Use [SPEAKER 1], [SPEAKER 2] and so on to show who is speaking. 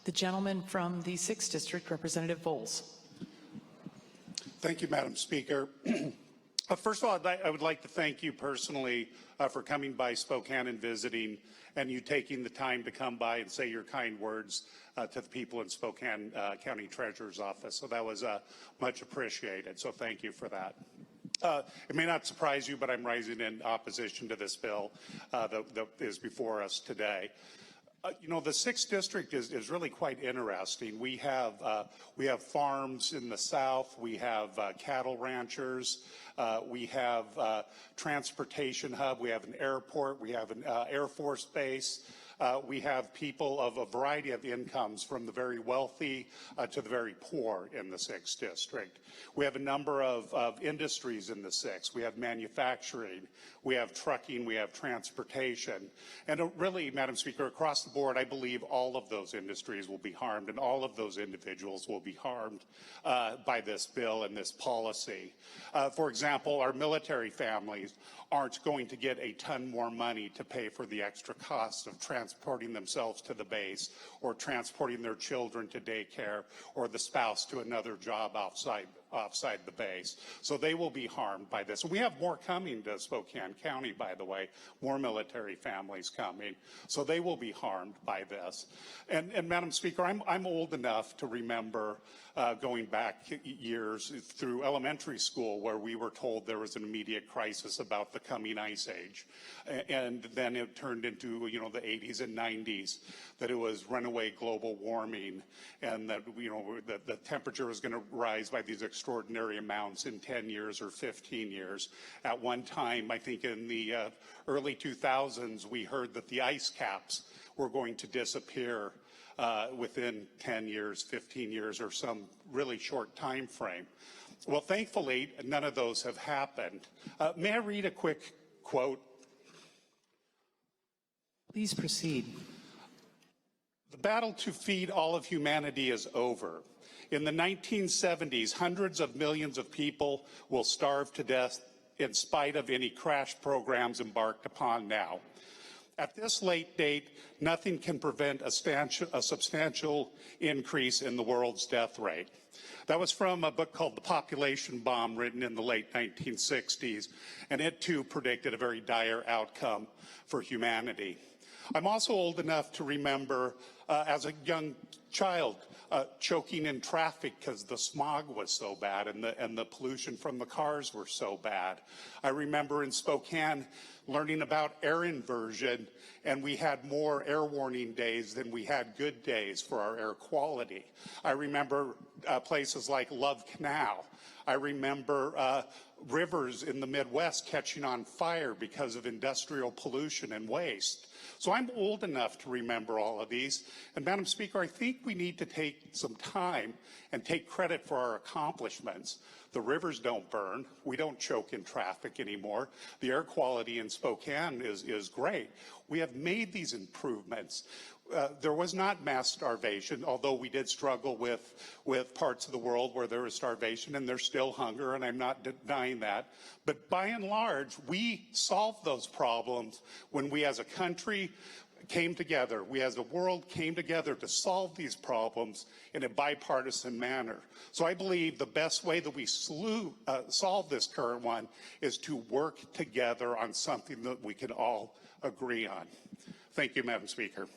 [SPEAKER 1] The gentleman from the 6th District, Representative-Volz.
[SPEAKER 2] Thank you, Madam Speaker. First of all, I would like to thank you personally for coming by Spokane and visiting, and you taking the time to come by and say your kind words to the people in Spokane County Treasurer's Office. So that was much appreciated. So thank you for that. It may not surprise you, but I'm rising in opposition to this bill that is before us today. You know, the 6th District is really quite interesting. We have farms in the south. We have cattle ranchers. We have transportation hub. We have an airport. We have an Air Force base. We have people of a variety of incomes, from the very wealthy to the very poor in the 6th District. We have a number of industries in the 6th. We have manufacturing, we have trucking, we have transportation. And really, Madam Speaker, across the board, I believe all of those industries will be harmed, and all of those individuals will be harmed by this bill and this policy. For example, our military families aren't going to get a ton more money to pay for the extra cost of transporting themselves to the base, or transporting their children to daycare, or the spouse to another job outside the base. So they will be harmed by this. We have more coming to Spokane County, by the way, more military families coming. So they will be harmed by this. And Madam Speaker, I'm old enough to remember going back years through elementary school, where we were told there was an immediate crisis about the coming ice age. And then it turned into, you know, the 80s and 90s, that it was runaway global warming, and that, you know, the temperature was going to rise by these extraordinary amounts in 10 years or 15 years. At one time, I think in the early 2000s, we heard that the ice caps were going to disappear within 10 years, 15 years, or some really short time frame. Well, thankfully, none of those have happened. May I read a quick quote?
[SPEAKER 1] Please proceed.
[SPEAKER 2] The battle to feed all of humanity is over. In the 1970s, hundreds of millions of people will starve to death in spite of any crash programs embarked upon now. At this late date, nothing can prevent a substantial increase in the world's death rate. That was from a book called The Population Bomb, written in the late 1960s, and it too predicted a very dire outcome for humanity. I'm also old enough to remember, as a young child, choking in traffic because the smog was so bad and the pollution from the cars were so bad. I remember in Spokane learning about air inversion, and we had more air warning days than we had good days for our air quality. I remember places like Love Canal. I remember rivers in the Midwest catching on fire because of industrial pollution and waste. So I'm old enough to remember all of these. And Madam Speaker, I think we need to take some time and take credit for our accomplishments. The rivers don't burn. We don't choke in traffic anymore. The air quality in Spokane is great. We have made these improvements. There was not mass starvation, although we did struggle with parts of the world where there was starvation, and there's still hunger, and I'm not denying that. But by and large, we solved those problems when we as a country came together. We as a world came together to solve these problems in a bipartisan manner. So I believe the best way that we solve this current one is to work together on something that we can all agree on. Thank you, Madam Speaker.